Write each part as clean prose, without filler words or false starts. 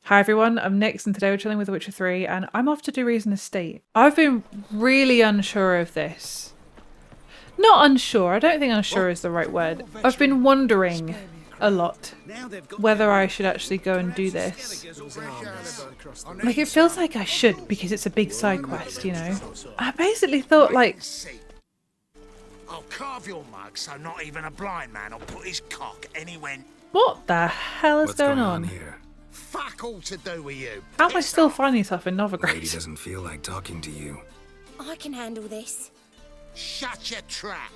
Hi everyone, I'm Nyx and today we're chilling with The Witcher 3 and I'm off to do Reason Estate. I've been really unsure of this. Not unsure, I don't think unsure is the right word. I've been wondering a lot whether I should actually go and do this. Like, it feels like I should because it's a big side quest, you know? I basically thought, like... I'll carve your mug so not even a blind man will put his cock anywhere. What the hell is going on here? Fuck all to do with you. How am I still finding stuff in Novigrad? Lady doesn't feel like talking to you. I can handle this. Shut your trap.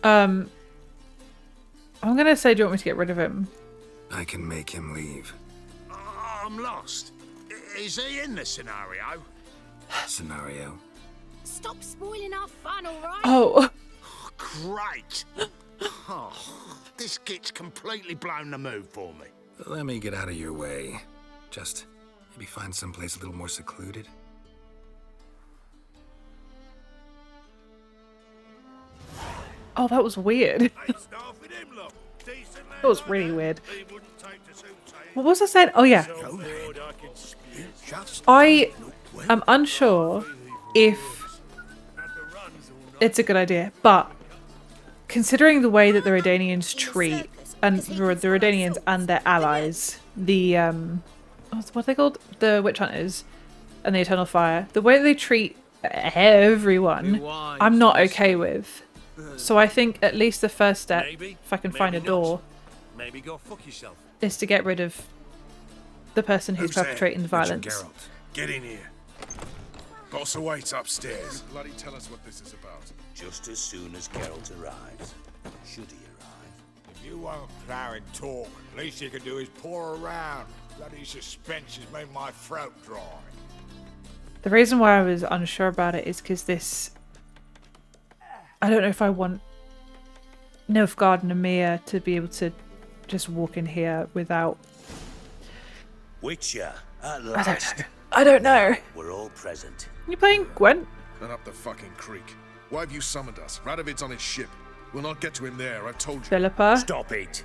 I'm gonna say, do you want me to get rid of him? I can make him leave. I'm lost. Is he in the scenario? Scenario? Stop spoiling our fun, alright? Oh. Great. This git's completely blown the mood for me. Let me get out of your way. Just maybe find someplace a little more secluded. Oh, that was weird. That was really weird. What was I saying? Oh yeah. I am unsure if it's a good idea, but considering the way that the Redanians treat, and the Redanians and their allies, the what are they called? The witch hunters and the Eternal Fire, the way that they treat everyone, I'm not okay with. So I think at least the first step, if I can find a door, Go fuck yourself. is to get rid of the person who's perpetrating the violence. Get in here. Boss awaits upstairs. Bloody tell us what this is about. Just as soon as Geralt arrives. Should he arrive? If you won't plow and talk, least you can do is pour around. Bloody suspense has made my throat dry. The reason why I was unsure about it is because this... I don't know if I want Nilfgaard and Emhyr to be able to just walk in here without... Witcher, at last. I don't know. We're all present. You playing Gwent? Then up the fucking creek. Why have you summoned us? Radovid's on his ship. We'll not get to him there, I've told you. Philippa? Stop it!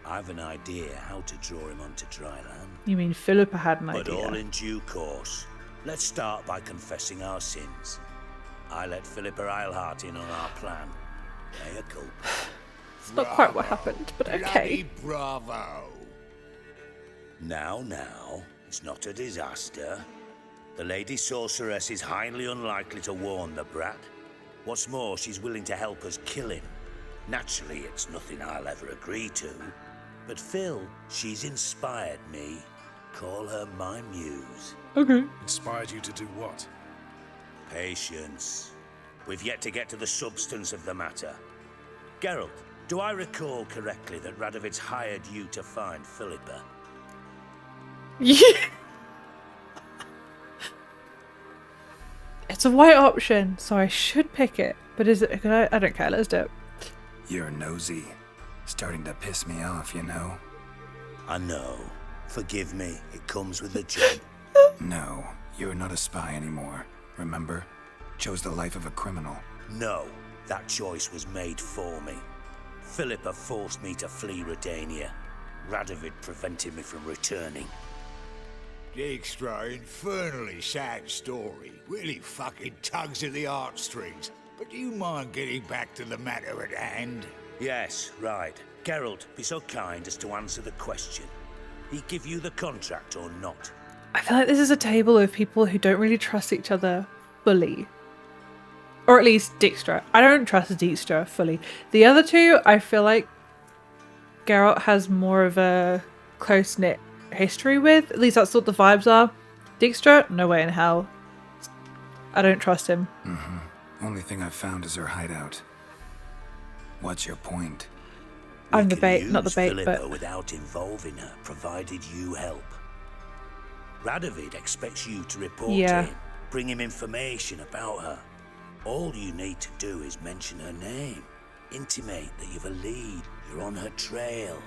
I've an idea how to draw him onto dry land. You mean Philippa had an But idea? all in due course. Let's start by confessing our sins. I let Philippa Eilhart in on our plan. Mea culpa. It's not quite what happened, but okay. Bloody bravo. Now, it's not a disaster. The Lady Sorceress is highly unlikely to warn the brat. What's more, she's willing to help us kill him. Naturally, it's nothing I'll ever agree to. But Phil, she's inspired me. Call her my muse. Okay. Inspired you to do what? Patience. We've yet to get to the substance of the matter. Geralt, do I recall correctly that Radovid's hired you to find Philippa? Yeah. It's a white option, so I should pick it. But is it? I don't care. Let's do it. You're nosy. Starting to piss me off, you know? I know. Forgive me. It comes with the job. No, you're not a spy anymore. Remember? Chose the life of a criminal. No, that choice was made for me. Philippa forced me to flee Redania. Radovid prevented me from returning. Dijkstra, infernally sad story. Really fucking tugs at the heartstrings. But do you mind getting back to the matter at hand? Yes, right. Geralt, be so kind as to answer the question. He give you the contract or not? I feel like this is a table of people who don't really trust each other fully. Or at least Dijkstra. I don't trust Dijkstra fully. The other two, I feel like Geralt has more of a close-knit history with. At least that's what the vibes are. Dijkstra, no way in hell. I don't trust him. Only thing I've found is her hideout. What's your point? I'm We the bait, can not the use bait, Philippa but... without involving her, provided you help. Radovid expects you to report Yeah. to him, bring him information about her. All you need to do is mention her name, intimate that you've a lead, you're on her trail.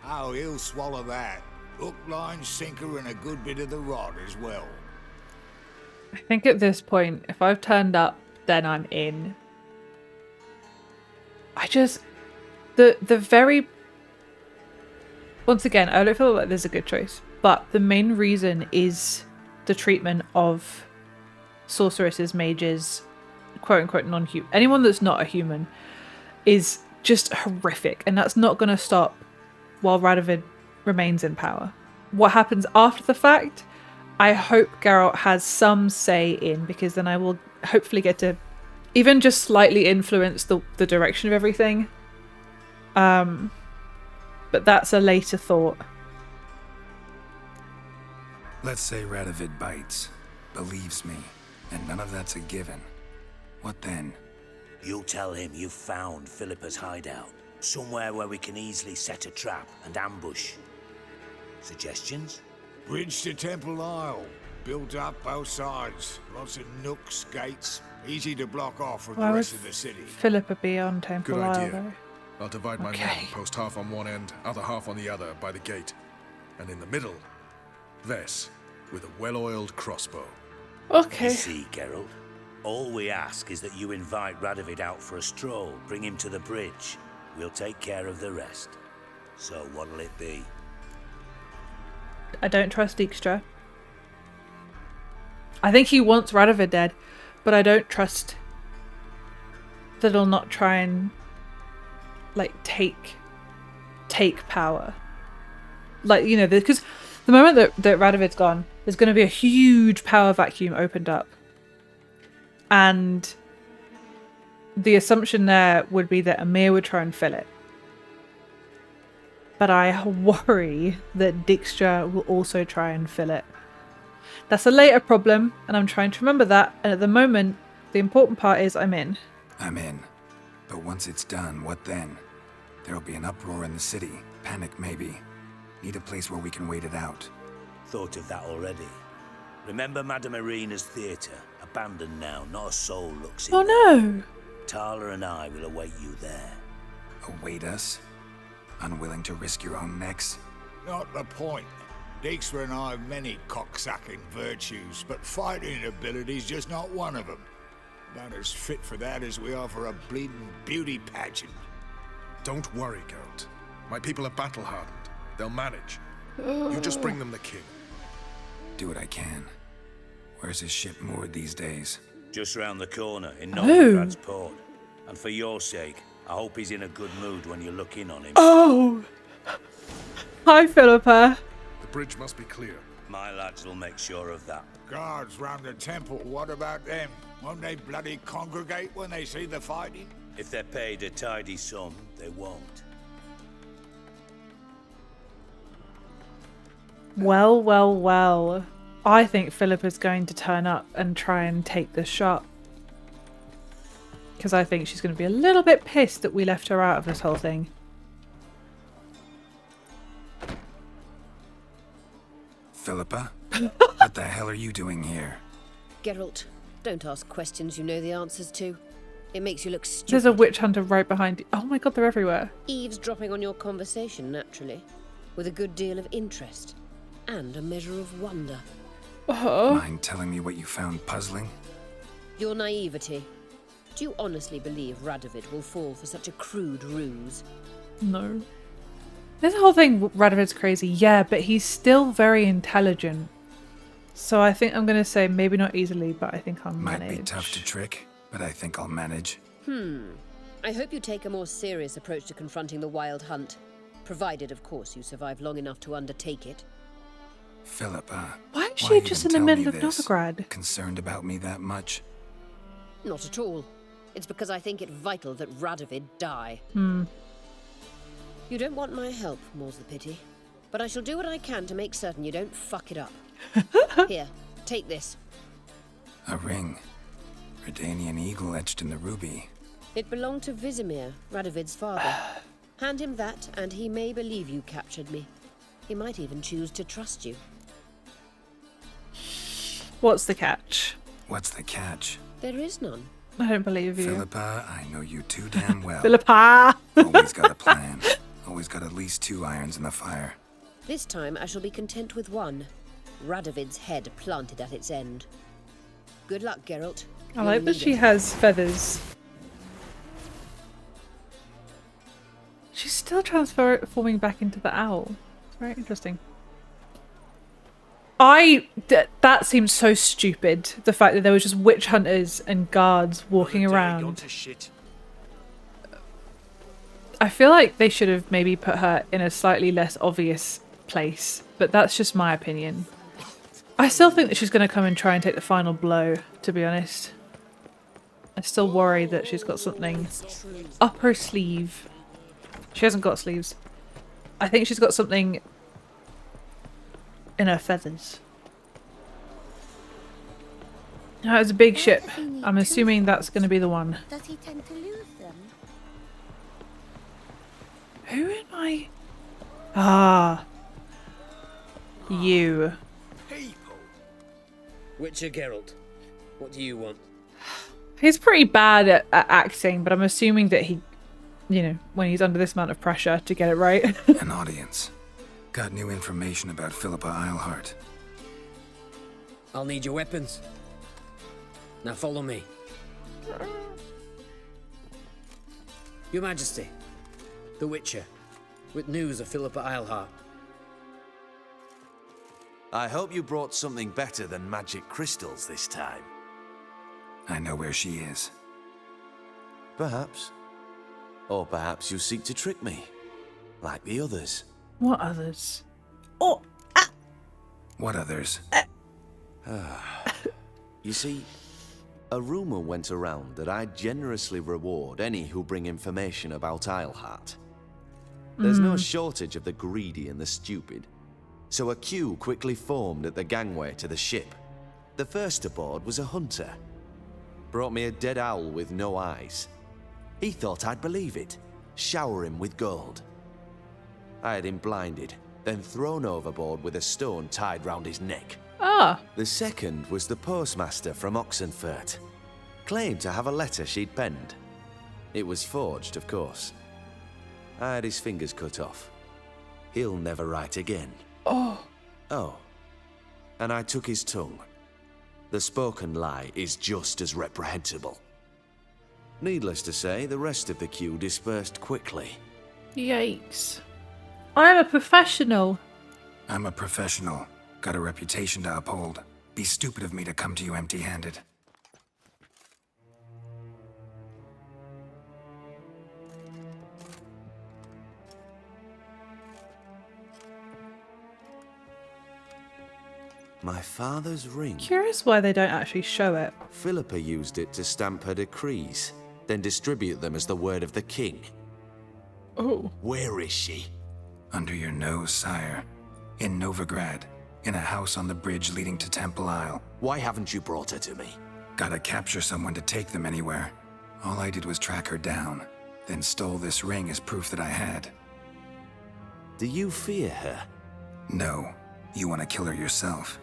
Oh, he'll swallow that. Hook, line, sinker, and a good bit of the rod as well. I think at this point, if I've turned up, then I'm in. I just... The very once again, I don't feel like there's a good choice, but the main reason is the treatment of sorceresses, mages, quote-unquote non-human. Anyone that's not a human is just horrific, and that's not going to stop while Radovid remains in power. What happens after the fact, I hope Geralt has some say in, because then I will hopefully get to even just slightly influence the direction of everything. But that's a later thought. Let's say Radovid bites, believes me, and none of that's a given. What then? You'll tell him you found Philippa's hideout. Somewhere where we can easily set a trap and ambush. Suggestions? Bridge to Temple Isle. Built up both sides. Lots of nooks, gates. Easy to block off from Why the would rest of the city. Philippa be on Temple Good Isle, idea. though? I'll divide my men, post half on one end, other half on the other, by the gate. And in the middle, Vess, with a well-oiled crossbow. Okay. You see, Geralt, all we ask is that you invite Radovid out for a stroll, bring him to the bridge. We'll take care of the rest. So what'll it be? I don't trust Dijkstra. I think he wants Radovid dead, but I don't trust that he'll not try and like take power. Like, you know, because the moment that Radovid's gone, there's going to be a huge power vacuum opened up. And the assumption there would be that Emhyr would try and fill it. But I worry that Dijkstra will also try and fill it. That's a later problem, and I'm trying to remember that. And at the moment, the important part is I'm in. I'm in. But once it's done, what then? There'll be an uproar in the city. Panic, maybe. Need a place where we can wait it out. Thought of that already. Remember Madame Irina's theatre? Abandoned now, not a soul looks in Oh there. no! Thaler and I will await you there. Await us? Unwilling to risk your own necks? Not the point. Dijkstra and I have many cocksucking virtues, but fighting ability's just not one of them. About as fit for that as we are for a bleeding beauty pageant. Don't worry, Geralt. My people are battle-hardened. They'll manage. You just bring them the king. Do what I can. Where's his ship moored these days? Just round the corner in Nilfgaard's port. And for your sake, I hope he's in a good mood when you look in on him. Oh! Hi, Philippa. The bridge must be clear. My lads will make sure of that. Guards round the temple, what about them? Won't they bloody congregate when they see the fighting? If they're paid a tidy sum, they won't. Well, well, well. I think Philippa's going to turn up and try and take the shot. Because I think she's going to be a little bit pissed that we left her out of this whole thing. Philippa? What the hell are you doing here? Geralt, don't ask questions you know the answers to. It makes you look stupid. There's a witch hunter right behind you. Oh my god, they're everywhere. Eavesdropping on your conversation, naturally. With a good deal of interest. And a measure of wonder. Oh. Mind telling me what you found puzzling? Your naivety. Do you honestly believe Radovid will fall for such a crude ruse? No. This whole thing, Radovid's crazy, yeah, but he's still very intelligent. So I think I'm going to say maybe not easily, but I think I'll manage. Might be tough to trick, but I think I'll manage. I hope you take a more serious approach to confronting the Wild Hunt. Provided, of course, you survive long enough to undertake it. Philippa. Why is she just in the middle of this? Novigrad? Concerned about me that much? Not at all. It's because I think it vital that Radovid die. You don't want my help, more's the pity. But I shall do what I can to make certain you don't fuck it up. Here, take this. A ring. Redanian eagle etched in the ruby. It belonged to Vizimir, Radovid's father. Hand him that, and he may believe you captured me. He might even choose to trust you. What's the catch? What's the catch? There is none. I don't believe you. Philippa, I know you too damn well. Philippa! Always got a plan. Always got at least 2 irons in the fire. This time I shall be content with one. Radovid's head planted at its end. Good luck, Geralt. I like that she has feathers. She's still transforming back into the owl. Very interesting. That seems so stupid. The fact that there was just witch hunters and guards walking around. I feel like they should have maybe put her in a slightly less obvious place, but that's just my opinion. I still think that she's going to come and try and take the final blow, to be honest. I still worry that she's got something up her sleeve. She hasn't got sleeves. I think she's got something in her feathers. Now, it's a big ship. I'm assuming that's going to be the one. Does he tend to lose them? Who am I? Ah. You. Witcher Geralt, what do you want? He's pretty bad at acting, but I'm assuming that he, you know, when he's under this amount of pressure to get it right. An audience. Got new information about Philippa Eilhart. I'll need your weapons. Now follow me. Your Majesty, the Witcher, with news of Philippa Eilhart. I hope you brought something better than magic crystals this time. I know where she is. Perhaps. Or perhaps you seek to trick me, like the others. What others? Oh! Ah. What others? You see, a rumor went around that I'd generously reward any who bring information about Eilhart. There's no shortage of the greedy and the stupid. So a queue quickly formed at the gangway to the ship. The first aboard was a hunter. Brought me a dead owl with no eyes. He thought I'd believe it, shower him with gold. I had him blinded, then thrown overboard with a stone tied round his neck. Ah. The second was the postmaster from Oxenfurt. Claimed to have a letter she'd penned. It was forged, of course. I had his fingers cut off. He'll never write again. Oh. And I took his tongue. The spoken lie is just as reprehensible. Needless to say, the rest of the queue dispersed quickly. Yikes. I'm a professional. I'm a professional. Got a reputation to uphold. Be stupid of me to come to you empty-handed. My father's ring. Curious why they don't actually show it. Philippa used it to stamp her decrees, then distribute them as the word of the king. Oh. Where is she? Under your nose, sire. In Novigrad. In a house on the bridge leading to Temple Isle. Why haven't you brought her to me? Gotta capture someone to take them anywhere. All I did was track her down, then stole this ring as proof that I had. Do you fear her? No. You want to kill her yourself.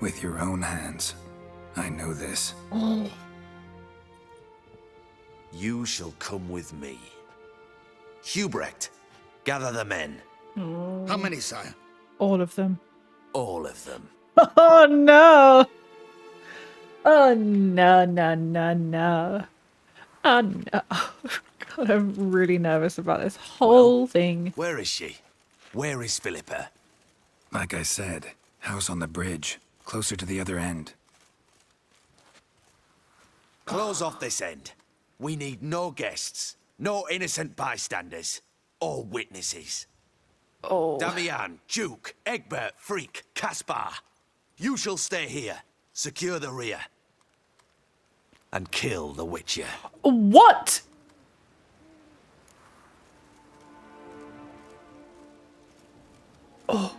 With your own hands. I know this. You shall come with me. Hubrecht, gather the men. How many, sire? All of them. All of them. Oh no! Oh no, no, no, no. Oh no. God, I'm really nervous about this whole thing. Where is she? Where is Philippa? Like I said, house on the bridge. Closer to the other end. Close off this end. We need no guests, no innocent bystanders, or witnesses. Oh. Damian, Duke, Egbert, Freak, Caspar. You shall stay here, secure the rear, and kill the Witcher. What? Oh.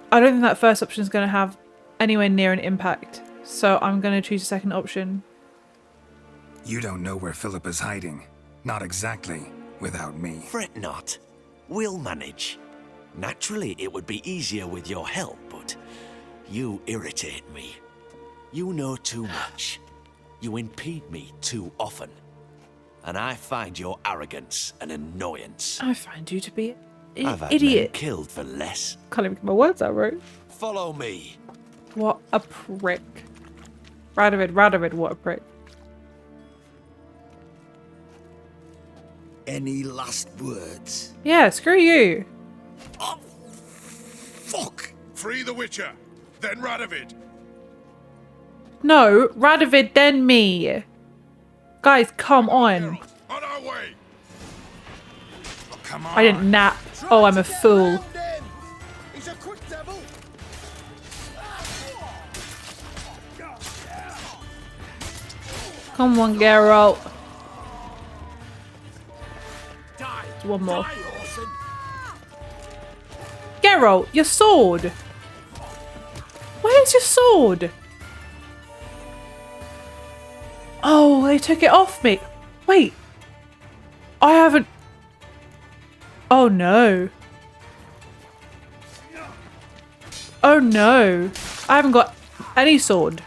I don't think that first option is going to have anywhere near an impact, so I'm going to choose a second option. You don't know where Philippa's hiding. Not exactly, without me. Fret not. We'll manage. Naturally, it would be easier with your help, but you irritate me. You know too much. You impede me too often. And I find your arrogance an annoyance. I find you to be an I've had idiot. men killed for less. Can't even get my words out right. Follow me. What a prick. Radovid, what a prick. Any last words? Yeah, screw you. Oh, fuck! Free the Witcher, then Radovid. No, Radovid, then me. Guys, come on. On our way. Oh, come on. I didn't nap. Oh, I'm a fool. He's a quick devil. Come on, Geralt. One more. Geralt, your sword. Where's your sword? Oh, they took it off me. Wait. I haven't... Oh, no. Oh, no. I haven't got any sword.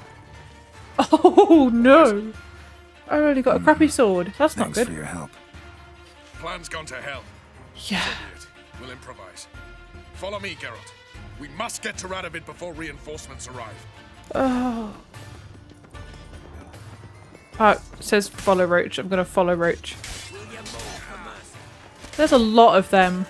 Oh, no. I only got a crappy sword. That's not Thanks good. for your help. Plan's gone to hell. Yeah. So be it. We'll improvise. Follow me, Geralt. We must get to Radovid before reinforcements arrive. Oh. Oh, it says follow Roche. I'm gonna follow Roche. There's a lot of them.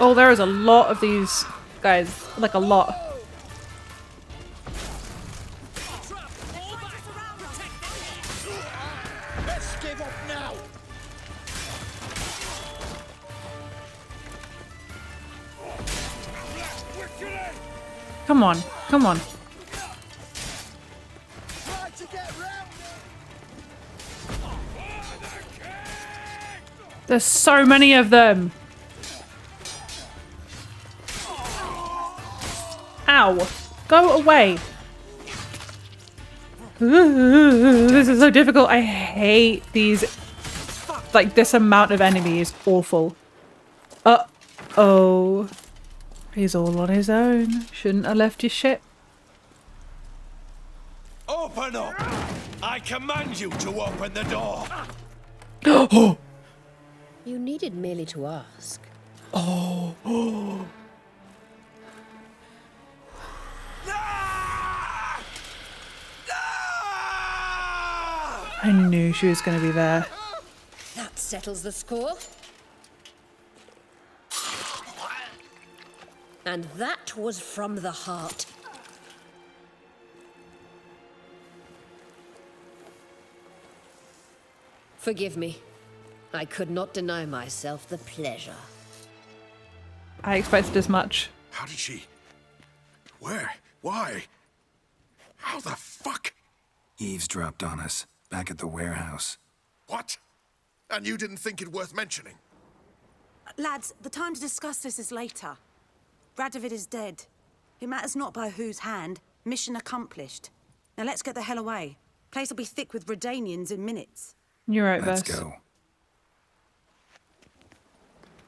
Oh, there is a lot of these guys. Like a lot. Let's give up now. Come on, come on. Try to get round There's so many of them. Ow. Go away. This is so difficult. I hate these. Like, this amount of enemies. Awful. Uh-oh. He's all on his own. Shouldn't have left his ship. Open up! I command you to open the door! You needed merely to ask. Oh. I knew she was going to be there. That settles the score. And that was from the heart. Forgive me. I could not deny myself the pleasure. I expected as much. How did she... Where? Why? How the fuck? Eavesdropped on us, back at the warehouse. What? And you didn't think it worth mentioning? Lads, the time to discuss this is later. Radovid is dead. It matters not by whose hand. Mission accomplished. Now let's get the hell away. Place will be thick with Redanians in minutes. You're right, Let's Bess. go.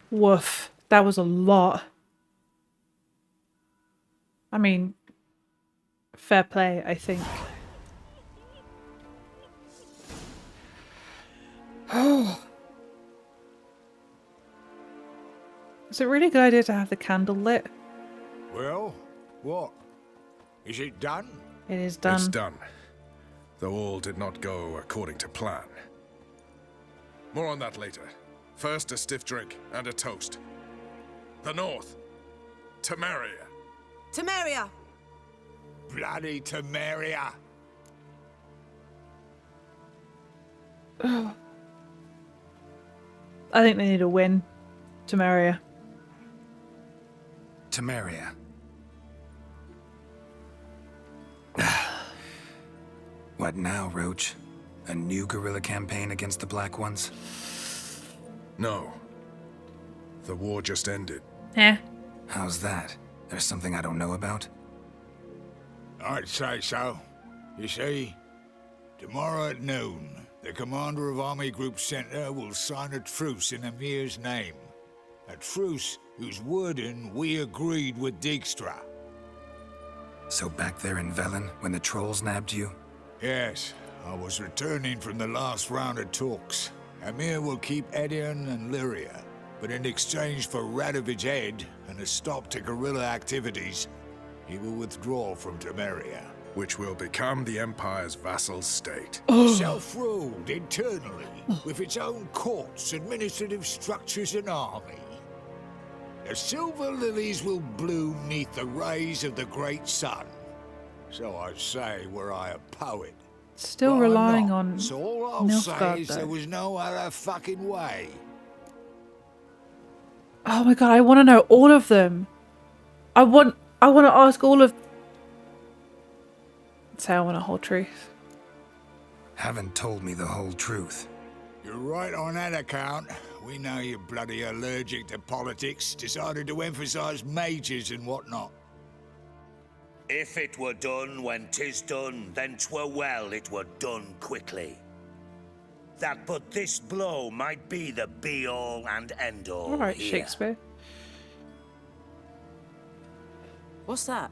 Woof. That was a lot. I mean, fair play, I think. Oh. Is it really a good idea to have the candle lit? Well, what? Is it done? It is done. It's done. Though all did not go according to plan. More on that later. First, a stiff drink and a toast. The North. Temeria. Temeria! Bloody Temeria! I think they need a win. Temeria. Temeria. What now, Roche? A new guerrilla campaign against the Black Ones? No. The war just ended. Eh. How's that? There's something I don't know about? I'd say so. You see, tomorrow at noon, the commander of Army Group Center will sign a truce in Emhyr's name. A truce whose wording we agreed with Dijkstra. So back there in Velen, when the trolls nabbed you? Yes, I was returning from the last round of talks. Emhyr will keep Edion and Lyria. But in exchange for Radovid's head and a stop to guerrilla activities, he will withdraw from Temeria. Which will become the Empire's vassal state. Self-ruled internally, with its own courts, administrative structures and army. The silver lilies will bloom neath the rays of the great sun. So I say were I a poet. Still But I'm relying not. on So all I'll say Nilfgaard, is though. there was no other fucking way. Oh my god, I want to know all of them. I want to ask all of... Say I want a whole truth. Haven't told me the whole truth. You're right on that account. We know you're bloody allergic to politics, decided to emphasize majors and whatnot. If it were done when 'tis done, then 'twere well it were done quickly. That but this blow might be the be-all and end-all. All right, here. Shakespeare. What's that?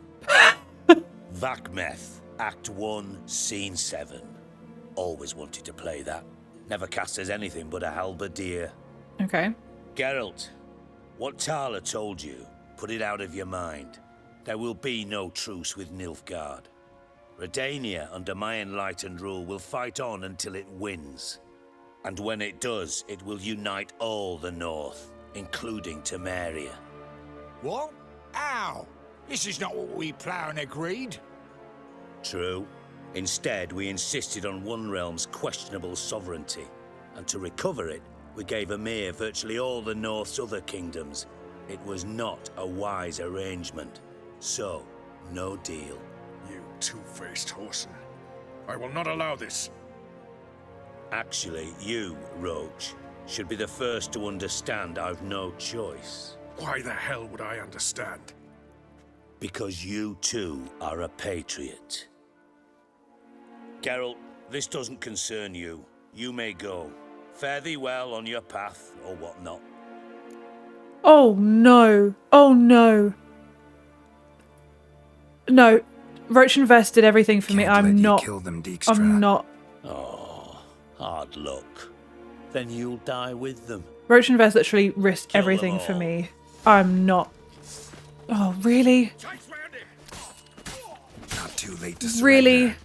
Vakmeth, Act 1, Scene 7. Always wanted to play that. Never cast as anything but a halberdier. Okay. Geralt, what Thaler told you, put it out of your mind. There will be no truce with Nilfgaard. Redania, under my enlightened rule, will fight on until it wins. And when it does, it will unite all the North, including Temeria. What? Ow! This is not what we plough and agreed. True. Instead, we insisted on one realm's questionable sovereignty, and to recover it, we gave Emhyr virtually all the North's other kingdoms. It was not a wise arrangement. So, no deal. You two-faced whoreson. I will not allow this. Actually, you, Roche, should be the first to understand I've no choice. Why the hell would I understand? Because you too are a patriot. Geralt, this doesn't concern you. You may go. Fare thee well on your path, or whatnot. Oh no. Oh no. No. Roche and Vest did everything for me. Can't let I'm you not. kill them, Dijkstra. I'm not. Oh, hard luck. Then you'll die with them. Roche and Vest literally risked Kill them everything for all. me. I'm not. Oh, really? Not too late to surrender. Really?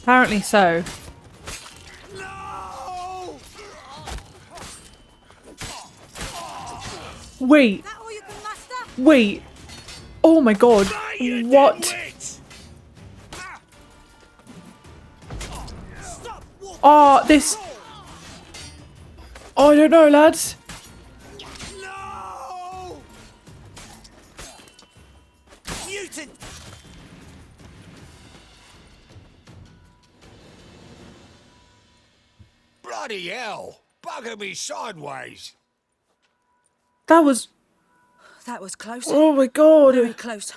Apparently so. Wait. That all you can muster? Wait. Oh my god. What? Oh, this... Oh, I don't know, lads. No! Mutant! Bloody hell! Bugger me sideways! That was... That was close. Oh my god. Very close.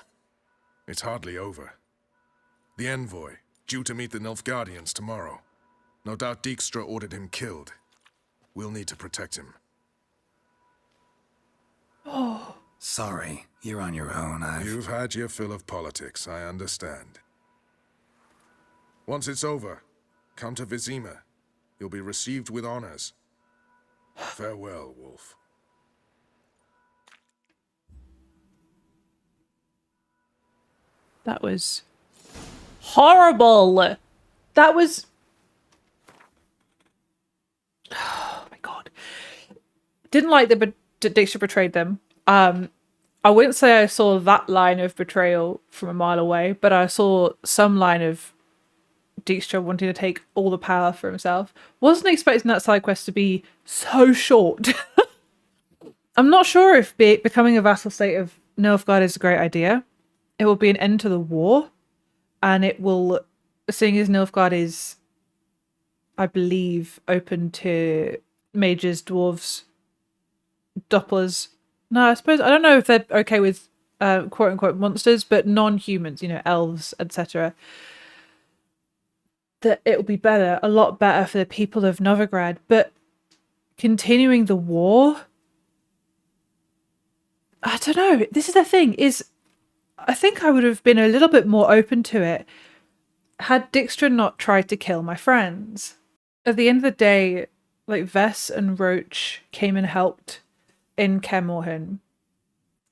It's hardly over. The envoy, due to meet the Nilfgaardians tomorrow. No doubt Dijkstra ordered him killed. We'll need to protect him. Sorry, you're on your own. You've had your fill of politics, I understand. Once it's over, come to Vizima. You'll be received with honors. Farewell, Wolf. That was horrible. That was... Oh my god. Didn't like that Dijkstra betrayed them. I wouldn't say I saw that line of betrayal from a mile away, but I saw some line of Dijkstra wanting to take all the power for himself. Wasn't expecting that side quest to be so short. I'm not sure if becoming a vassal state of Nilfgaard is a great idea. It will be an end to the war, and it will, seeing as Nilfgaard is, I believe, open to mages, dwarves, dopplers. No, I suppose, I don't know if they're okay with quote-unquote monsters, but non-humans, you know, elves, etc. That it will be better, a lot better for the people of Novigrad. But continuing the war, I don't know. This is the thing, is I think I would have been a little bit more open to it had Dijkstra not tried to kill my friends. At the end of the day, like, Vess and Roche came and helped in Kaer Morhen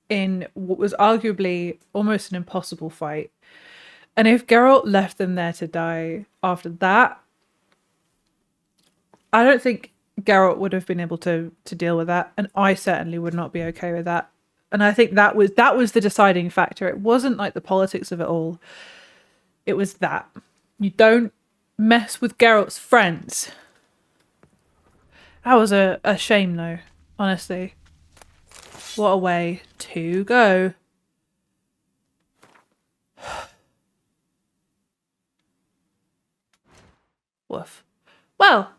in what was arguably almost an impossible fight. And if Geralt left them there to die after that, I don't think Geralt would have been able to deal with that, and I certainly would not be okay with that. And I think that was the deciding factor. It wasn't like the politics of it all. It was that. You don't mess with Geralt's friends. That was a shame, though, honestly. What a way to go. Woof. Well,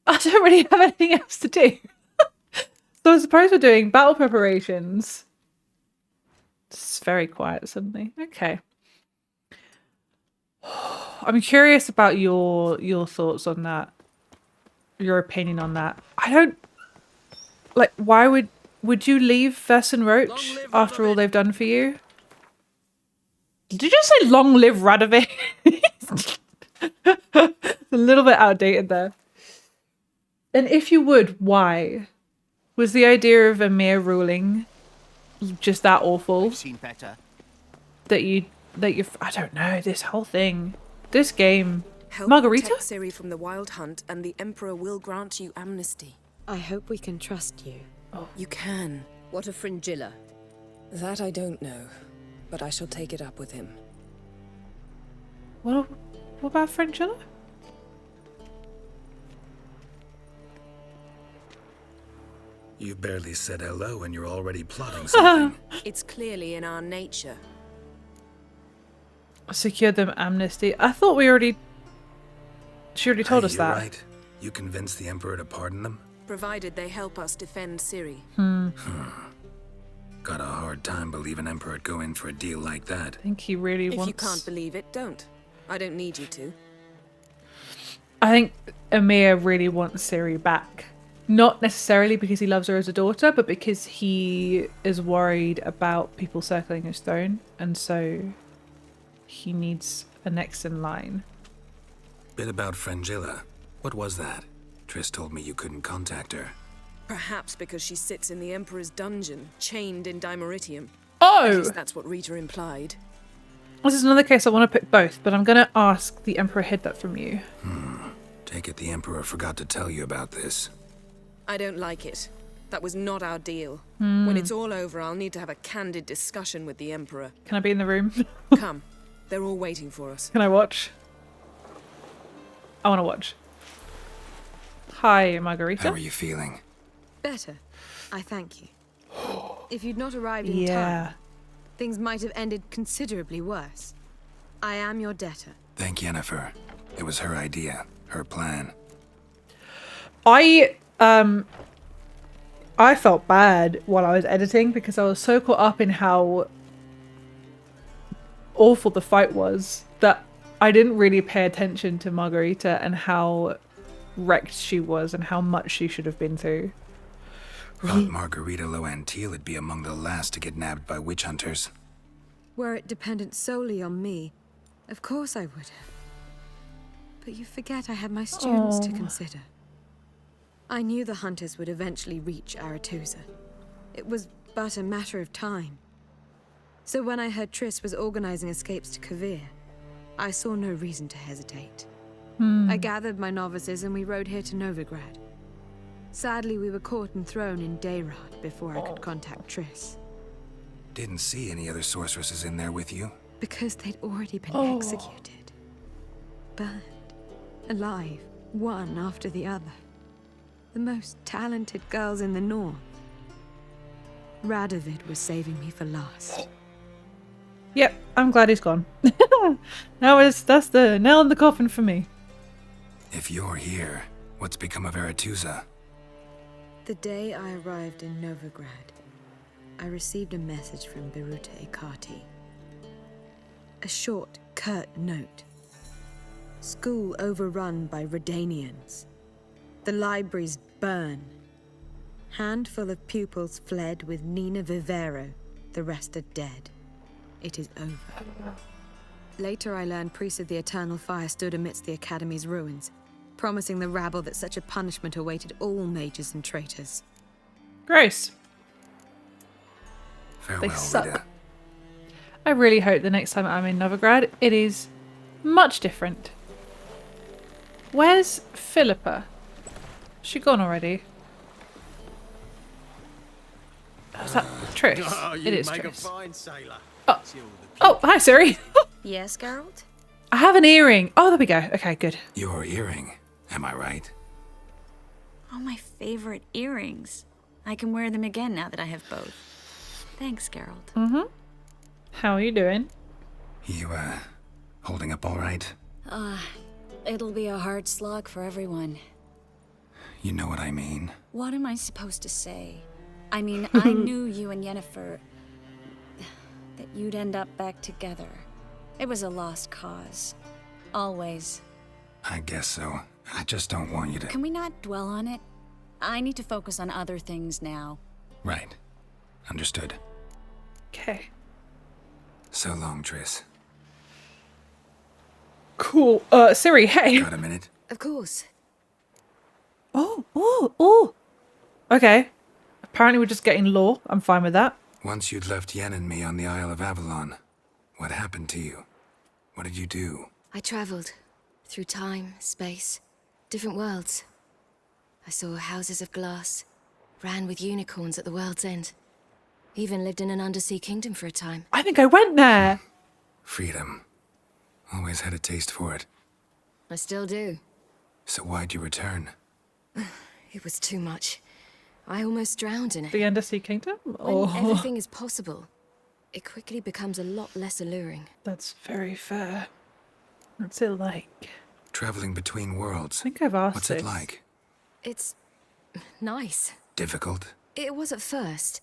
I don't really have anything else to do. So I suppose we're doing battle preparations. It's very quiet suddenly. Okay. I'm curious about your thoughts on that. Your opinion on that. I don't... Like, why would you leave Vess and Roche after all they've done for you? Did you just say long live Radovid? A little bit outdated there. And if you would, why? Was the idea of Emhyr ruling just that awful? I've seen better. That you I don't know, this whole thing. This game. Help Margarita? protect Ciri from the Wild Hunt, and the Emperor will grant you amnesty. I hope we can trust you. Oh. You can. What of Fringilla? That I don't know, but I shall take it up with him. What about Fringilla? You barely said hello and you're already plotting something. It's clearly in our nature. Secured them amnesty. I thought she already told us you're that. Right. You convinced the Emperor to pardon them? Provided they help us defend Ciri. Got a hard time believing Emperor'd go in for a deal like that. I think he really wants... If you can't believe it, don't. I don't need you to. I think Emhyr really wants Ciri back. Not necessarily because he loves her as a daughter, but because he is worried about people circling his throne, and so he needs a next in line. Bit about Fringilla. What was that? Triss told me you couldn't contact her. Perhaps because she sits in the Emperor's dungeon, chained in Dimeritium. Oh! At least that's what Rita implied. This is another case I want to pick both, but I'm going to ask the Emperor hid that from you. Take it the Emperor forgot to tell you about this. I don't like it. That was not our deal. When it's all over, I'll need to have a candid discussion with the Emperor. Can I be in the room? Come. They're all waiting for us. Can I watch? I want to watch. Hi, Margarita. How are you feeling? Better. I thank you. If you'd not arrived in time, things might have ended considerably worse. I am your debtor. Thank Yennefer. It was her idea, her plan. I felt bad while I was editing because I was so caught up in how awful the fight was that I didn't really pay attention to Margarita and how wrecked she was and how much she should have been through. Thought Margarita Loantil would be among the last to get nabbed by witch hunters. Were it dependent solely on me, of course I would have. But you forget I had my students to consider. I knew the hunters would eventually reach Aretusa. It was but a matter of time. So when I heard Triss was organizing escapes to Kovir, I saw no reason to hesitate. I gathered my novices and we rode here to Novigrad. Sadly, we were caught and thrown in Dayrad before I could contact Triss. Didn't see any other sorceresses in there with you? Because they'd already been executed. Burned. Alive. One after the other. The most talented girls in the north. Radovid was saving me for last. Yep, I'm glad he's gone. That's the nail in the coffin for me. If you're here, what's become of Aretusa? The day I arrived in Novigrad, I received a message from Birute Ekati. A short, curt note. School overrun by Redanians. The libraries burn. Handful of pupils fled with Nina Vivero, the rest are dead. it is over. Later I learned priests of the Eternal Fire stood amidst the Academy's ruins, promising the rabble that such a punishment awaited all mages and traitors. Gross. Farewell, They suck. Rita. I really hope the next time I'm in Novigrad, it is much different. Where's Philippa? She gone already? Oh, is that Trish? It is Trish. Oh, hi, Ciri. Yes, Geralt? I have an earring. Oh, there we go. Okay, good. Your earring, am I right? Oh, my favorite earrings. I can wear them again now that I have both. Thanks, Geralt. Mm-hmm. How are you doing? You, holding up all right? It'll be a hard slog for everyone. You know what I mean. What am I supposed to say? I mean, I knew you and Yennefer... that you'd end up back together. It was a lost cause. Always. I guess so. I just don't want you to... Can we not dwell on it? I need to focus on other things now. Right. Understood. Okay. So long, Triss. Cool. Ciri, hey. Got a minute? Of course. Oh. Okay. Apparently we're just getting lore. I'm fine with that. Once you'd left Yen and me on the Isle of Avallac'h, what happened to you? What did you do? I travelled through time, space, different worlds. I saw houses of glass, ran with unicorns at the world's end. Even lived in an undersea kingdom for a time. I think I went there. Freedom. Always had a taste for it. I still do. So why'd you return? It was too much. I almost drowned in it. The Undersea Kingdom? When everything is possible, it quickly becomes a lot less alluring. That's very fair. What's it like? Traveling between worlds. I think I've asked What's this. it like? It's nice. Difficult? It was at first,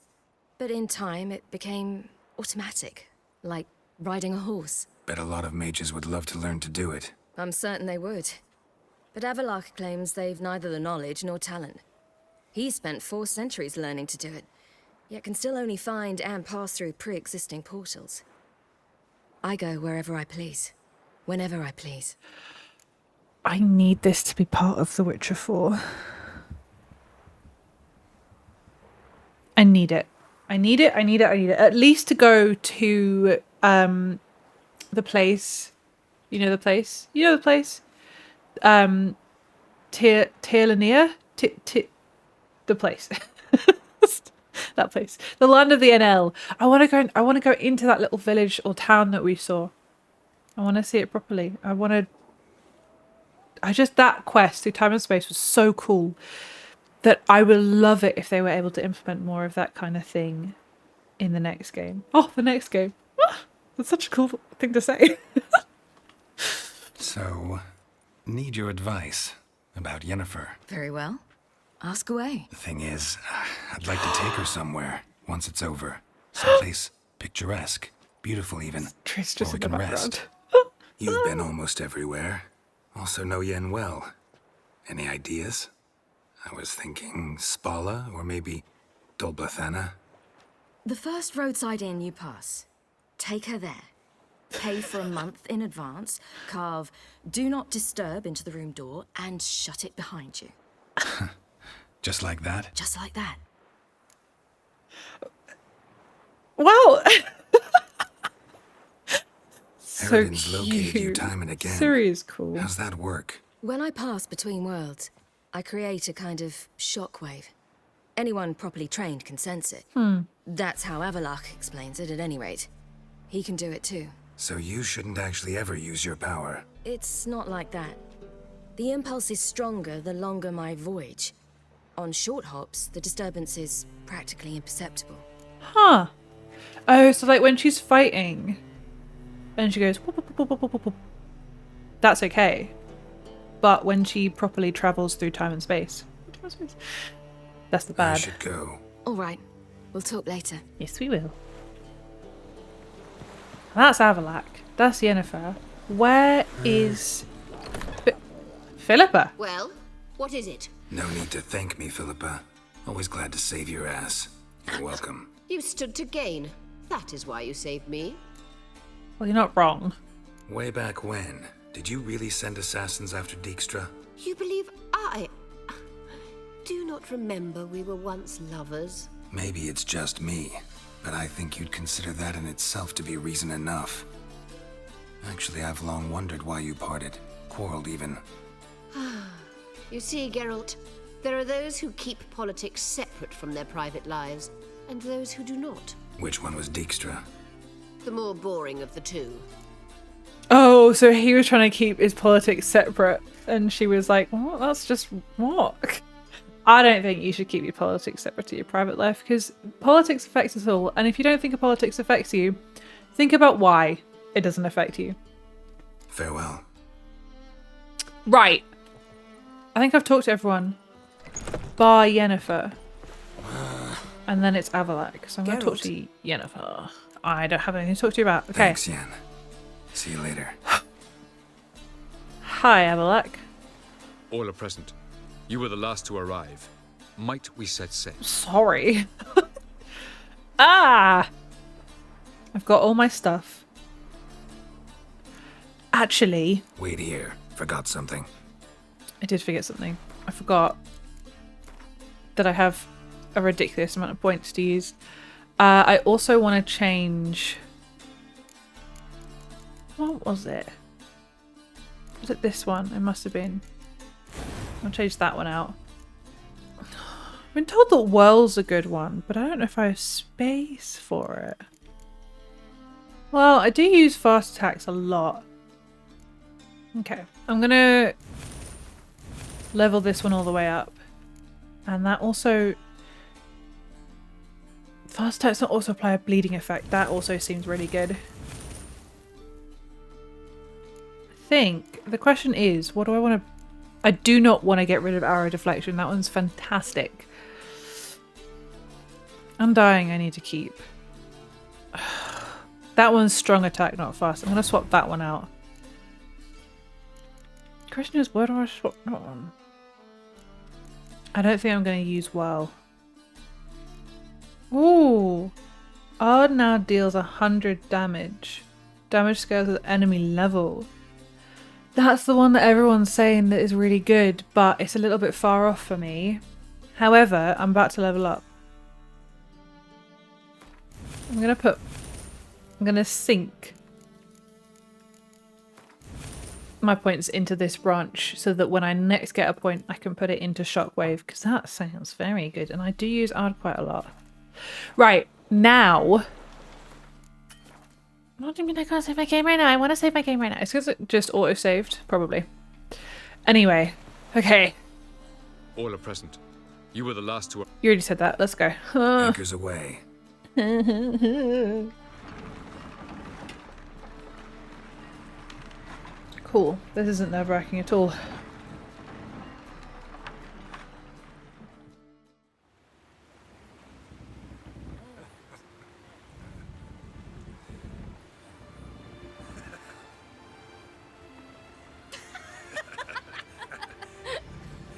but in time it became automatic, like riding a horse. Bet a lot of mages would love to learn to do it. I'm certain they would. But Avallac'h claims they've neither the knowledge nor talent. He spent 4 centuries learning to do it, yet can still only find and pass through pre-existing portals. I go wherever I please, whenever I please. I need this to be part of The Witcher 4. I need it. I need it. At least to go to the place. You know the place? Tirlania? The place. That place. The land of the NL. I want to go into that little village or town that we saw. I want to see it properly. That quest through time and space was so cool that I would love it if they were able to implement more of that kind of thing in the next game. Oh, the next game. That's such a cool thing to say. So, need your advice about Yennefer. Very well. Ask away. The thing is, I'd like to take her somewhere once it's over. Someplace picturesque, beautiful even, Triss where just we in the can background. rest. You've been almost everywhere. Also know Yen well. Any ideas? I was thinking Spala or maybe Dolblathana. The first roadside inn you pass, take her there. Pay for a month in advance, carve "Do Not Disturb" into the room door, and shut it behind you. Just like that? Just like that. Wow. So Eridan's located you time and again. Ciri is cool. How's that work? When I pass between worlds, I create a kind of shockwave. Anyone properly trained can sense it. That's how Avallac'h explains it, at any rate. He can do it too. So you shouldn't actually ever use your power. It's not like that. The impulse is stronger the longer my voyage. On short hops, the disturbance is practically imperceptible. Huh. Oh, so like when she's fighting and she goes whoop, whoop, whoop, whoop, whoop, whoop, that's okay. But when she properly travels through time and space, that's the bad. I should go. All right. We'll talk later. Yes, we will. That's Avallac'h. That's Yennefer. Where is Philippa? Well, what is it? No need to thank me, Philippa. Always glad to save your ass. You're welcome. You stood to gain. That is why you saved me. Well, you're not wrong. Way back when, did you really send assassins after Dijkstra? You believe I... Do you not remember we were once lovers? Maybe it's just me, but I think you'd consider that in itself to be reason enough. Actually, I've long wondered why you parted. Quarreled even. You see, Geralt, there are those who keep politics separate from their private lives, and those who do not. Which one was Dijkstra? The more boring of the two. Oh, so he was trying to keep his politics separate, and she was like, "What? That's just what?" I don't think you should keep your politics separate to your private life, because politics affects us all, and if you don't think politics affects you, think about why it doesn't affect you. Farewell. Right. I think I've talked to everyone. Bar Yennefer. And then it's Avallac'h, so I'm going to talk to Yennefer. I don't have anything to talk to you about. Okay. Thanks, Yen. See you later. Hi, Avallac'h. All are present. You were the last to arrive. Might we set sail? Sorry. I've got all my stuff. Actually... Wait here. Forgot something. I did forget something. I forgot that I have a ridiculous amount of points to use. I also want to change... What was it? Was it this one? It must have been. I'll change that one out. I've been told that Whirl's a good one, but I don't know if I have space for it. Well, I do use fast attacks a lot. Okay, I'm gonna level this one all the way up. And that also... Fast attacks don't also apply a bleeding effect. That also seems really good. I think the question is, what do I want to... I do not want to get rid of arrow deflection. That one's fantastic. Undying I need to keep. That one's strong attack, not fast. I'm going to swap that one out. The question is, where do I swap that one? I don't think I'm going to use Whirl. Ooh. Ard now deals 100 damage. Damage scales with enemy level. That's the one that everyone's saying that is really good, but it's a little bit far off for me. However, I'm about to level up. I'm gonna sink my points into this branch so that when I next get a point, I can put it into Shockwave, because that sounds very good, and I do use Ard quite a lot. Right, now... What do you mean I can't save my game right now? I want to save my game right now. It's because it just auto-saved, probably. Anyway, okay. All are present. You were the last to... You already said that. Let's go. Anchors away. Cool. This isn't nerve-wracking at all.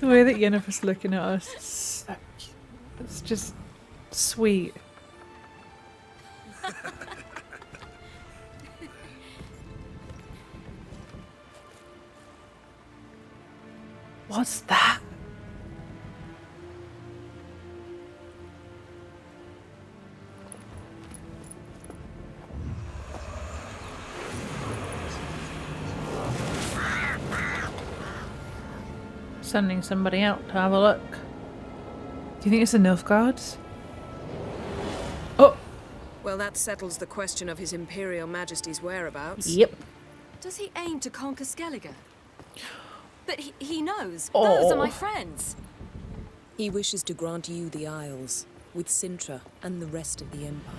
The way that Yennefer's looking at us is so cute. It's just sweet. What's that? Sending somebody out to have a look. Do you think it's the Nilfgaards? Oh! Well, that settles the question of His Imperial Majesty's whereabouts. Yep. Does he aim to conquer Skellige? But he knows. Oh. Those are my friends. He wishes to grant you the Isles, with Cintra and the rest of the Empire.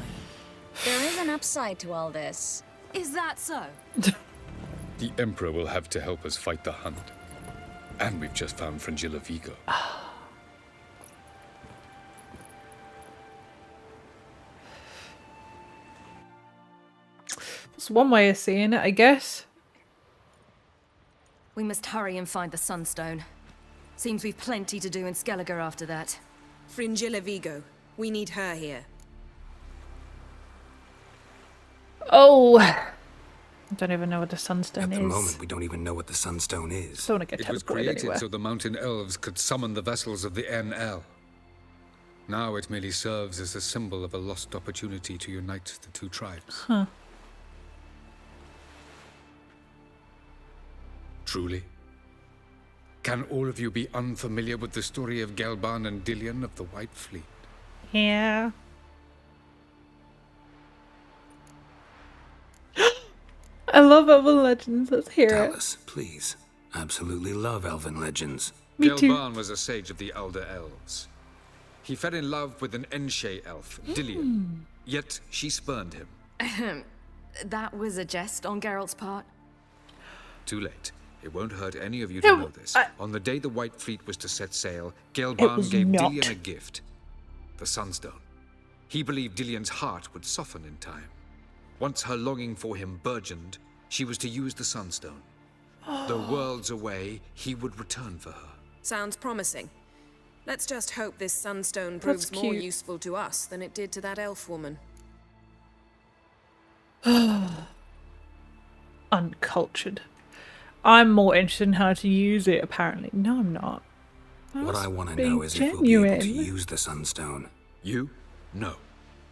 There is an upside to all this. Is that so? The Emperor will have to help us fight the Hunt. And we've just found Fringilla Vigo. That's one way of seeing it, I guess. We must hurry and find the Sunstone. Seems we've plenty to do in Skellige after that. Fringilla Vigo. We need her here. Oh! I don't even know what the Sunstone is. At the moment, we don't even know what the Sunstone is. Don't want to get It was teleported created anywhere. so the mountain elves could summon the vessels of the NL. Now it merely serves as a symbol of a lost opportunity to unite the two tribes. Huh. Truly? Can all of you be unfamiliar with the story of Gelban and Dillion of the White Fleet? Yeah. I love Elven legends. Let's hear Tell it. us, please. Absolutely love elven legends. Me too. Gelban was a sage of the Elder Elves. He fell in love with an Enshe elf, Dillion, yet she spurned him. That was a jest on Geralt's part. Too late. It won't hurt any of you to know this. On the day the White Fleet was to set sail, Gelban gave Dillion a gift. The Sunstone. He believed Dillion's heart would soften in time. Once her longing for him burgeoned, she was to use the Sunstone. Though worlds away, he would return for her. Sounds promising. Let's just hope this Sunstone proves That's more cute. useful to us than it did to that elf woman. Uncultured. I'm more interested in how to use it, apparently. No, I'm not. What I want to being know is if we'll be able to genuine. use the Sunstone. You? No.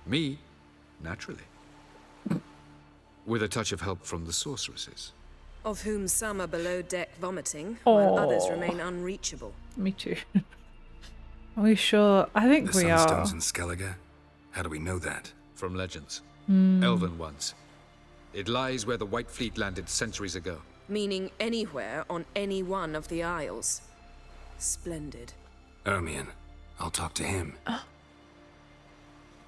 Me? Naturally. With a touch of help from the sorceresses. Of whom some are below deck vomiting, while others Aw. remain unreachable. Me too. Are we sure? I think The we are. Sunstone's in Skellige? How do we know that? From legends. Hmm. Elven ones. It lies where the White Fleet landed centuries ago. Meaning anywhere on any one of the Isles. Splendid. Ermion. I'll talk to him.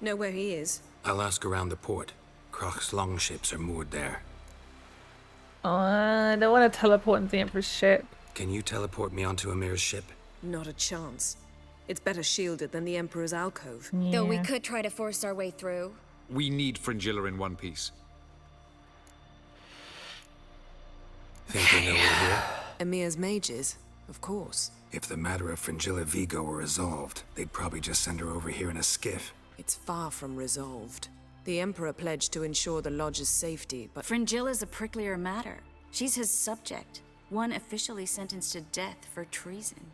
Know where he is? I'll ask around the port. Crach's longships are moored there. I don't want to teleport into the Emperor's ship. Can you teleport me onto Emhyr's ship? Not a chance. It's better shielded than the Emperor's alcove. Though we could try to force our way through. We need Fringilla in one piece. Think they know we're here? Emhyr's mages, of course. If the matter of Fringilla Vigo were resolved, they'd probably just send her over here in a skiff. It's far from resolved. The Emperor pledged to ensure the Lodge's safety, but Fringilla's a pricklier matter. She's his subject, one officially sentenced to death for treason.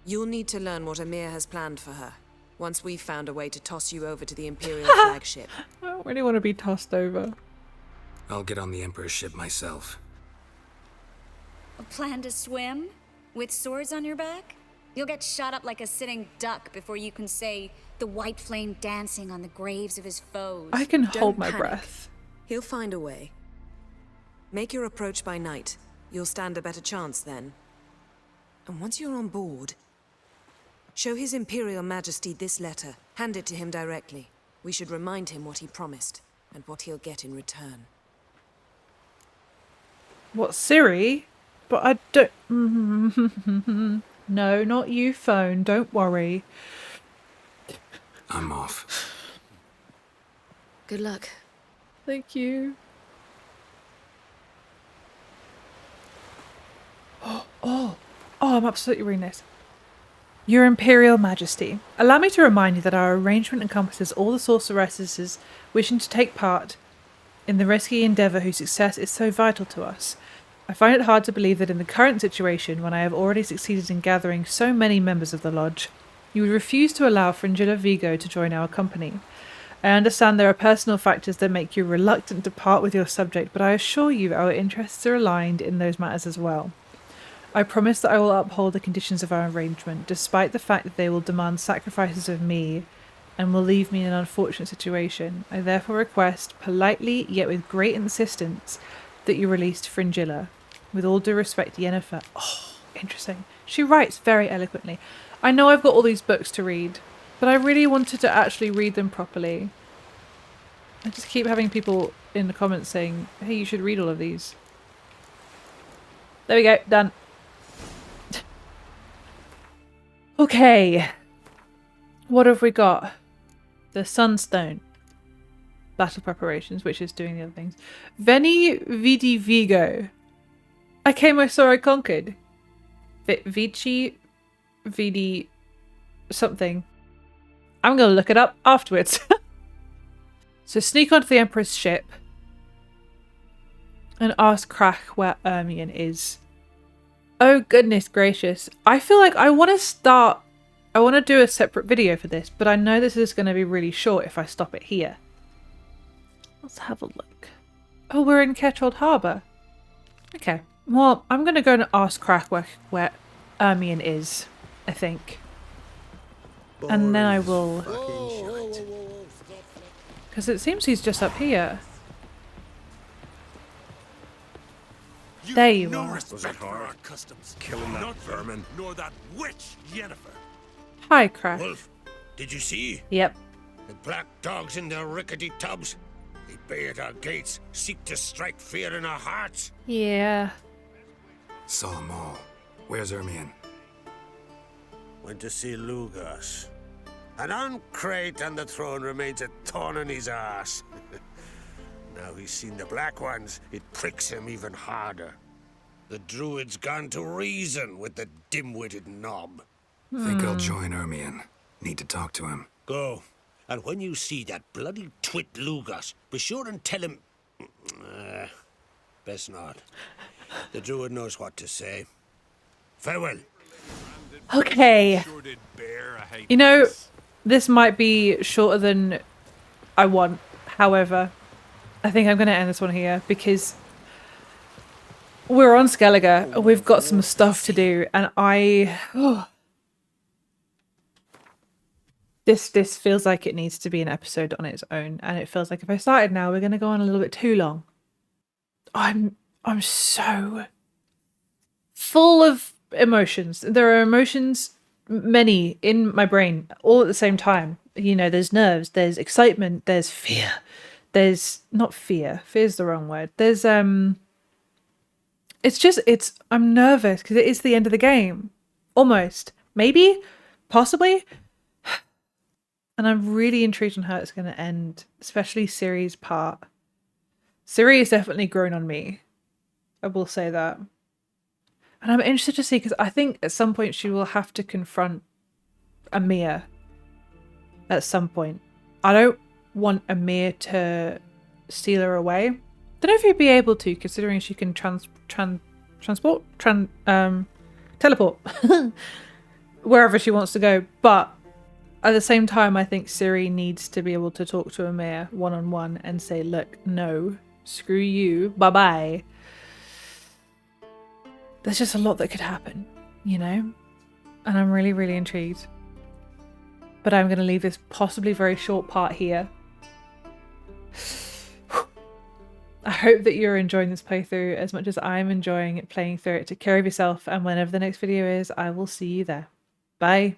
you'll need to learn what Emhyr has planned for her. Once we've found a way to toss you over to the Imperial flagship. I don't really want to be tossed over. I'll get on the Emperor's ship myself. A plan to swim? With swords on your back? You'll get shot up like a sitting duck before you can say the white flame dancing on the graves of his foes. I can hold Don't my panic. breath. He'll find a way. Make your approach by night. You'll stand a better chance then. And once you're on board, show His Imperial Majesty this letter. Hand it to him directly. We should remind him what he promised, and what he'll get in return. What, Ciri? But I don't... No, not you, phone. Don't worry. I'm off. Good luck. Thank you. Oh, I'm absolutely reading this. Your Imperial Majesty, allow me to remind you that our arrangement encompasses all the sorceresses wishing to take part in the rescue endeavour whose success is so vital to us. I find it hard to believe that in the current situation, when I have already succeeded in gathering so many members of the Lodge, you would refuse to allow Fringilla Vigo to join our company. I understand there are personal factors that make you reluctant to part with your subject, but I assure you our interests are aligned in those matters as well. I promise that I will uphold the conditions of our arrangement, despite the fact that they will demand sacrifices of me and will leave me in an unfortunate situation. I therefore request, politely yet with great insistence, that you release Fringilla. With all due respect, Yennefer. Oh, interesting. She writes very eloquently. I know I've got all these books to read, but I really wanted to actually read them properly. I just keep having people in the comments saying, hey, you should read all of these. There we go, done. Okay. What have we got? The Sunstone. Battle preparations, which is doing the other things. Veni Vidi Vigo. I came, I saw, I conquered. Vici Vidi something. I'm going to look it up afterwards. So sneak onto the Emperor's ship. And ask Crach where Emhyr is. Oh goodness gracious. I feel like I want to do a separate video for this, but I know this is going to be really short if I stop it here. Let's have a look. Oh, we're in Kettrold Harbour. Okay. Well, I'm going to go and ask Crach where Emhyr is, I think. And then I will... Because it seems he's just up here. There you are. Respect for our customs. Killing that vermin. Nor that witch, Yennefer. Hi, Crach. Wolf, did you see? Yep. The black dogs in their rickety tubs. They bay at our gates, seek to strike fear in our hearts. Yeah. Saw them all. Where's Emhyr? Went to see Lugas. And on Crach and the throne remains a thorn in his ass. Now he's seen the Black Ones, it pricks him even harder. The druid's gone to reason with the dim-witted knob. Think I'll join Emhyr. Need to talk to him. Go. And when you see that bloody twit Lugas, be sure and tell him... best not. The druid knows what to say. Farewell. Okay. You know, this might be shorter than I want. However, I think I'm going to end this one here because we're on Skellige. We've got some stuff to do, and this feels like it needs to be an episode on its own, and it feels like if I started now, we're going to go on a little bit too long. I'm so full of emotions. There are emotions, many in my brain, all at the same time. You know, there's nerves, there's excitement, there's fear. There's not fear. Fear's the wrong word. There's I'm nervous because it is the end of the game. Almost. Maybe. Possibly. And I'm really intrigued on how it's going to end, especially Ciri's part. Ciri has definitely grown on me. I will say that. And I'm interested to see, because I think at some point she will have to confront Emhyr. At some point. I don't want Emhyr to steal her away. Don't know if he'd be able to, considering she can teleport wherever she wants to go. But at the same time, I think Ciri needs to be able to talk to Emhyr one-on-one and say, look, no, screw you, bye-bye. There's just a lot that could happen, you know? And I'm really, really intrigued. But I'm going to leave this possibly very short part here. I hope that you're enjoying this playthrough as much as I'm enjoying it, playing through it. Take care of yourself, and whenever the next video is, I will see you there. Bye.